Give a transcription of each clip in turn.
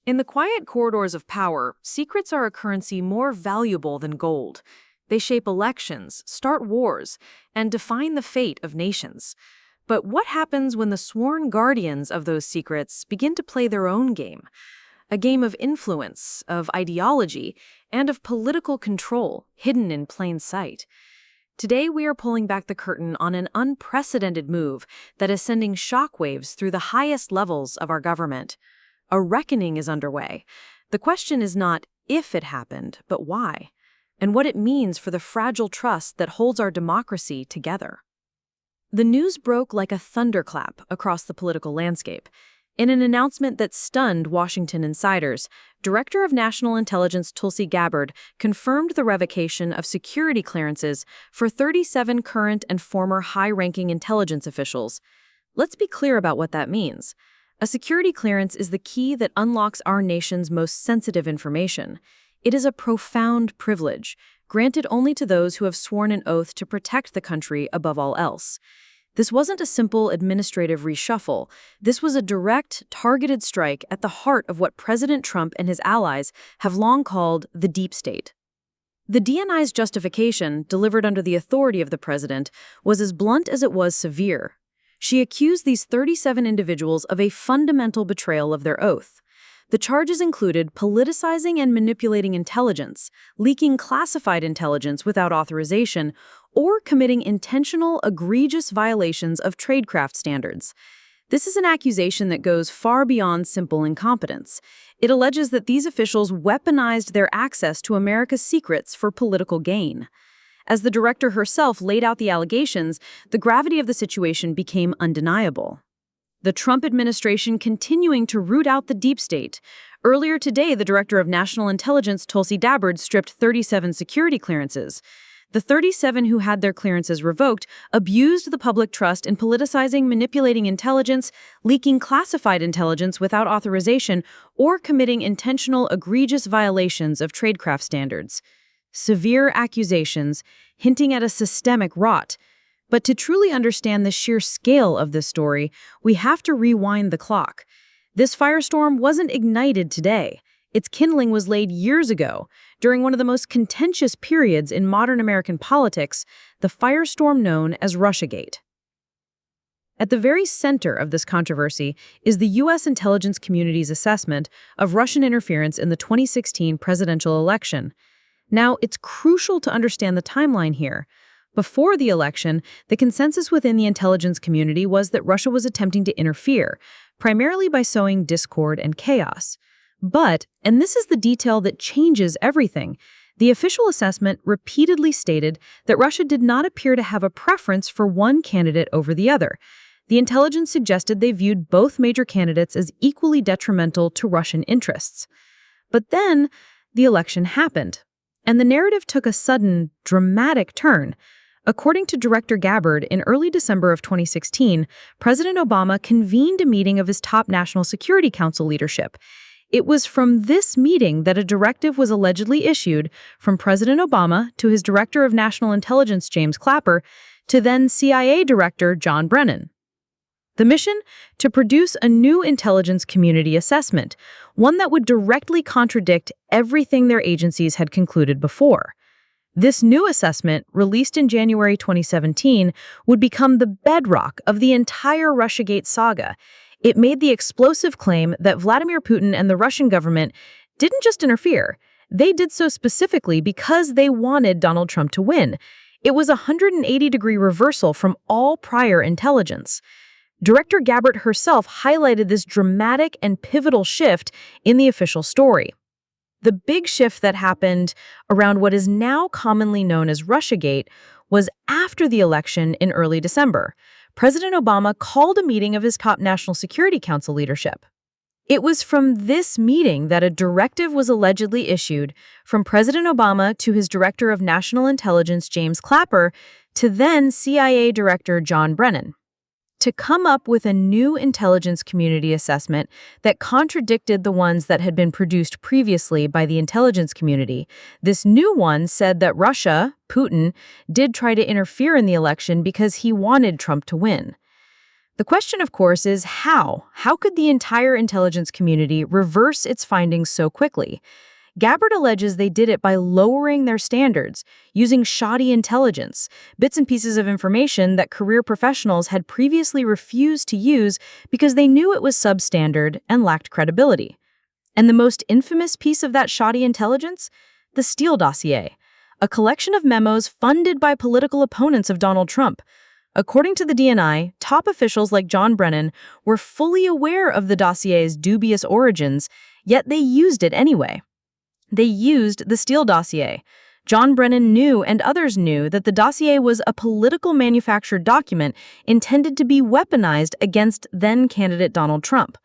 In the quiet corridors of power, secrets are a currency more valuable than gold. They shape elections, start wars, and define the fate of nations. But what happens when the sworn guardians of those secrets begin to play their own game? A game of influence, of ideology, and of political control hidden in plain sight. Today, we are pulling back the curtain on an unprecedented move that is sending shockwaves through the highest levels of our government. A reckoning is underway. The question is not if it happened, but why, and what it means for the fragile trust that holds our democracy together. The news broke like a thunderclap across the political landscape. In an announcement that stunned Washington insiders, Director of National Intelligence Tulsi Gabbard confirmed the revocation of security clearances for 37 current and former high-ranking intelligence officials. Let's be clear about what that means. A security clearance is the key that unlocks our nation's most sensitive information. It is a profound privilege, granted only to those who have sworn an oath to protect the country above all else. This wasn't a simple administrative reshuffle. This was a direct, targeted strike at the heart of what President Trump and his allies have long called the deep state. The DNI's justification, delivered under the authority of the president, was as blunt as it was severe. She accused these 37 individuals of a fundamental betrayal of their oath. The charges included politicizing and manipulating intelligence, leaking classified intelligence without authorization, or committing intentional, egregious violations of tradecraft standards. This is an accusation that goes far beyond simple incompetence. It alleges that these officials weaponized their access to America's secrets for political gain. As the director herself laid out the allegations, the gravity of the situation became undeniable. The Trump administration continuing to root out the deep state. Earlier today, the Director of National Intelligence, Tulsi Gabbard, stripped 37 security clearances. The 37 who had their clearances revoked abused the public trust in politicizing, manipulating intelligence, leaking classified intelligence without authorization, or committing intentional, egregious violations of tradecraft standards. Severe accusations, hinting at a systemic rot. But to truly understand the sheer scale of this story, we have to rewind the clock. This firestorm wasn't ignited today. Its kindling was laid years ago, during one of the most contentious periods in modern American politics, the firestorm known as Russiagate. At the very center of this controversy is the U.S. intelligence community's assessment of Russian interference in the 2016 presidential election. Now, it's crucial to understand the timeline here. Before the election, the consensus within the intelligence community was that Russia was attempting to interfere, primarily by sowing discord and chaos. But, and this is the detail that changes everything, the official assessment repeatedly stated that Russia did not appear to have a preference for one candidate over the other. The intelligence suggested they viewed both major candidates as equally detrimental to Russian interests. But then, the election happened, and the narrative took a sudden, dramatic turn. According to Director Gabbard, in early December of 2016, President Obama convened a meeting of his top National Security Council leadership. It was from this meeting that a directive was allegedly issued from President Obama to his Director of National Intelligence, James Clapper, to then CIA Director John Brennan. The mission? To produce a new intelligence community assessment, one that would directly contradict everything their agencies had concluded before. This new assessment, released in January 2017, would become the bedrock of the entire Russiagate saga. It made the explosive claim that Vladimir Putin and the Russian government didn't just interfere. They did so specifically because they wanted Donald Trump to win. It was a 180-degree reversal from all prior intelligence. Director Gabbard herself highlighted this dramatic and pivotal shift in the official story. The big shift that happened around what is now commonly known as Russiagate was after the election in early December. President Obama called a meeting of his top National Security Council leadership. It was from this meeting that a directive was allegedly issued from President Obama to his Director of National Intelligence, James Clapper, to then CIA Director John Brennan, to come up with a new intelligence community assessment that contradicted the ones that had been produced previously by the intelligence community. This new one said that Russia, Putin, did try to interfere in the election because he wanted Trump to win. The question, of course, is how? How could the entire intelligence community reverse its findings so quickly? Gabbard alleges they did it by lowering their standards, using shoddy intelligence, bits and pieces of information that career professionals had previously refused to use because they knew it was substandard and lacked credibility. And the most infamous piece of that shoddy intelligence? The Steele dossier, a collection of memos funded by political opponents of Donald Trump. According to the DNI, top officials like John Brennan were fully aware of the dossier's dubious origins, yet they used it anyway. They used the Steele dossier. John Brennan knew and others knew that the dossier was a political manufactured document intended to be weaponized against then-candidate Donald Trump.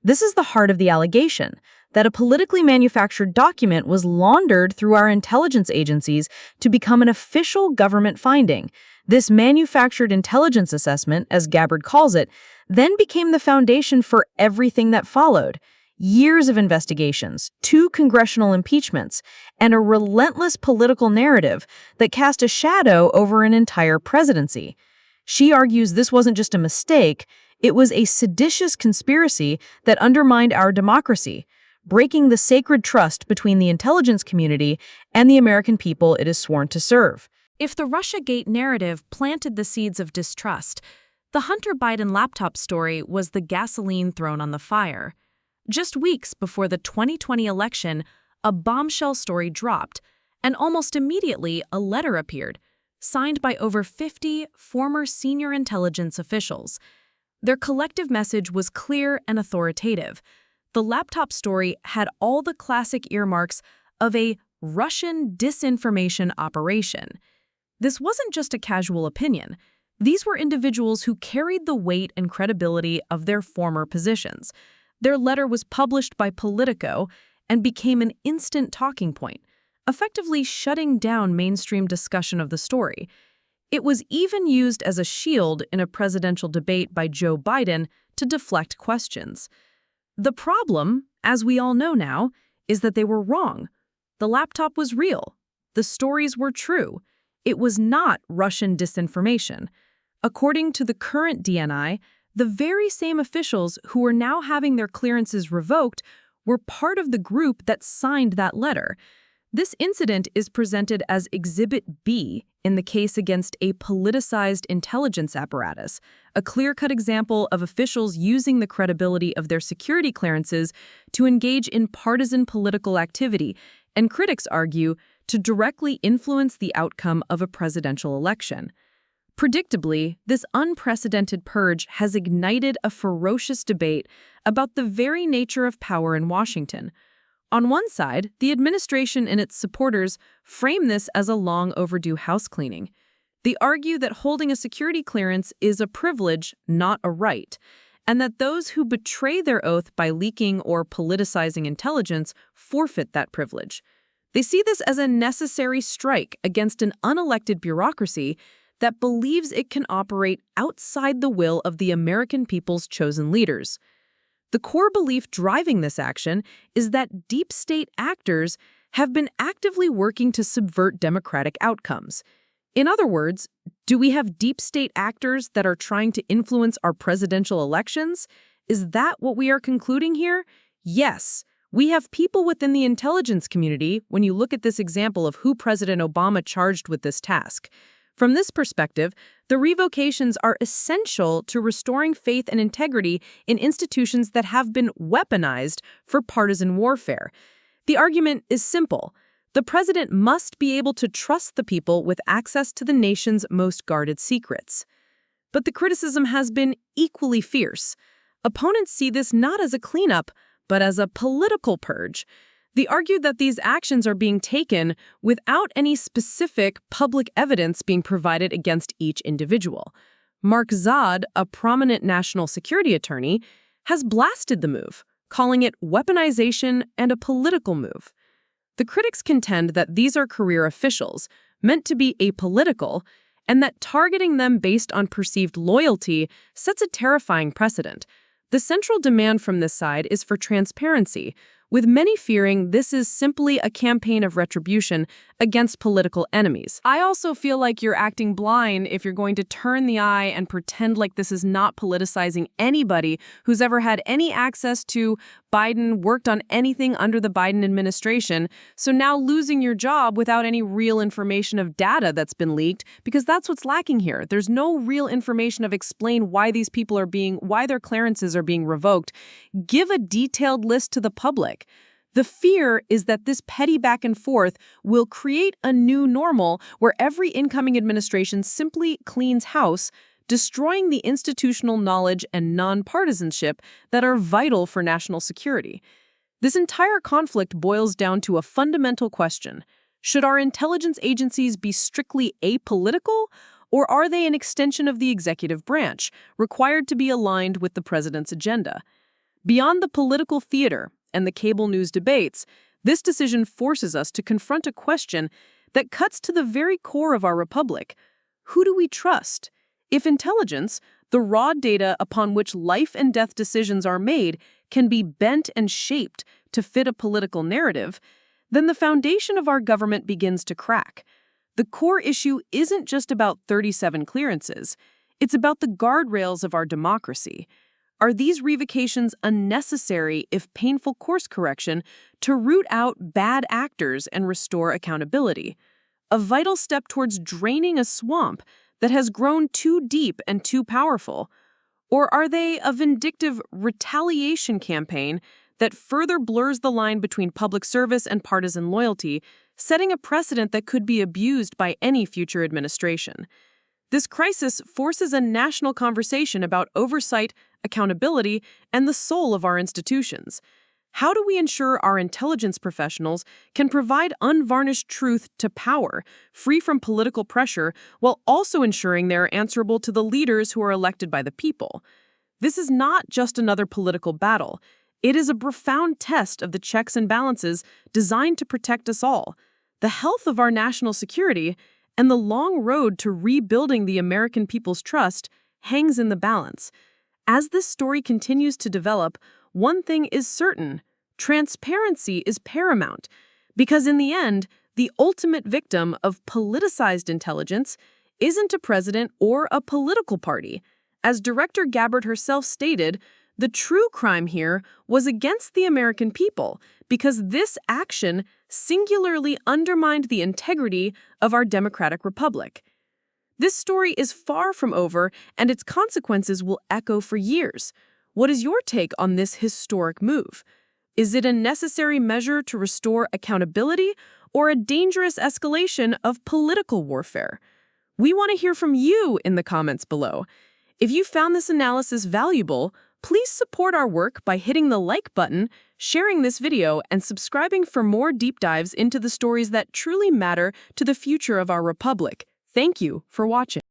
This is the heart of the allegation, that a politically manufactured document was laundered through our intelligence agencies to become an official government finding. This manufactured intelligence assessment, as Gabbard calls it, then became the foundation for everything that followed. Years of investigations, 2 congressional impeachments, and a relentless political narrative that cast a shadow over an entire presidency. She argues this wasn't just a mistake, it was a seditious conspiracy that undermined our democracy, breaking the sacred trust between the intelligence community and the American people it is sworn to serve. If the Russiagate narrative planted the seeds of distrust, the Hunter Biden laptop story was the gasoline thrown on the fire. Just weeks before the 2020 election, a bombshell story dropped, and almost immediately a letter appeared, signed by over 50 former senior intelligence officials. Their collective message was clear and authoritative. The laptop story had all the classic earmarks of a Russian disinformation operation. This wasn't just a casual opinion. These were individuals who carried the weight and credibility of their former positions. Their letter was published by Politico and became an instant talking point, effectively shutting down mainstream discussion of the story. It was even used as a shield in a presidential debate by Joe Biden to deflect questions. The problem, as we all know now, is that they were wrong. The laptop was real. The stories were true. It was not Russian disinformation. According to the current DNI, the very same officials who are now having their clearances revoked were part of the group that signed that letter. This incident is presented as Exhibit B in the case against a politicized intelligence apparatus, a clear-cut example of officials using the credibility of their security clearances to engage in partisan political activity, and critics argue, to directly influence the outcome of a presidential election. Predictably, this unprecedented purge has ignited a ferocious debate about the very nature of power in Washington. On one side, the administration and its supporters frame this as a long overdue housecleaning. They argue that holding a security clearance is a privilege, not a right, and that those who betray their oath by leaking or politicizing intelligence forfeit that privilege. They see this as a necessary strike against an unelected bureaucracy that believes it can operate outside the will of the American people's chosen leaders. The core belief driving this action is that deep state actors have been actively working to subvert democratic outcomes. In other words, do we have deep state actors that are trying to influence our presidential elections? Is that what we are concluding here? Yes. We have people within the intelligence community when you look at this example of who President Obama charged with this task. From this perspective, the revocations are essential to restoring faith and integrity in institutions that have been weaponized for partisan warfare. The argument is simple. The president must be able to trust the people with access to the nation's most guarded secrets. But the criticism has been equally fierce. Opponents see this not as a cleanup, but as a political purge. They argue that these actions are being taken without any specific public evidence being provided against each individual. Mark Zod, a prominent national security attorney, has blasted the move, calling it weaponization and a political move. The critics contend that these are career officials, meant to be apolitical, and that targeting them based on perceived loyalty sets a terrifying precedent. The central demand from this side is for transparency, with many fearing this is simply a campaign of retribution against political enemies. I also feel like you're acting blind if you're going to turn the eye and pretend like this is not politicizing anybody who's ever had any access to Biden, worked on anything under the Biden administration, so now losing your job without any real information of data that's been leaked, because that's what's lacking here. There's no real information of explain why these people are why their clearances are being revoked. Give a detailed list to the public. The fear is that this petty back and forth will create a new normal where every incoming administration simply cleans house, destroying the institutional knowledge and nonpartisanship that are vital for national security. This entire conflict boils down to a fundamental question. Should our intelligence agencies be strictly apolitical, or are they an extension of the executive branch, required to be aligned with the president's agenda? Beyond the political theater and the cable news debates, this decision forces us to confront a question that cuts to the very core of our republic. Who do we trust? If intelligence, the raw data upon which life and death decisions are made, can be bent and shaped to fit a political narrative, then the foundation of our government begins to crack. The core issue isn't just about 37 clearances. It's about the guardrails of our democracy. Are these revocations unnecessary, if painful, course correction to root out bad actors and restore accountability? A vital step towards draining a swamp that has grown too deep and too powerful? Or are they a vindictive retaliation campaign that further blurs the line between public service and partisan loyalty, setting a precedent that could be abused by any future administration? This crisis forces a national conversation about oversight, accountability, and the soul of our institutions. How do we ensure our intelligence professionals can provide unvarnished truth to power, free from political pressure, while also ensuring they are answerable to the leaders who are elected by the people? This is not just another political battle. It is a profound test of the checks and balances designed to protect us all. The health of our national security and the long road to rebuilding the American people's trust hangs in the balance. As this story continues to develop, one thing is certain: transparency is paramount, because in the end, the ultimate victim of politicized intelligence isn't a president or a political party. As Director Gabbard herself stated, the true crime here was against the American people, because this action singularly undermined the integrity of our democratic republic. This story is far from over, and its consequences will echo for years. What is your take on this historic move? Is it a necessary measure to restore accountability, or a dangerous escalation of political warfare? We want to hear from you in the comments below. If you found this analysis valuable, please support our work by hitting the like button, sharing this video, and subscribing for more deep dives into the stories that truly matter to the future of our republic. Thank you for watching.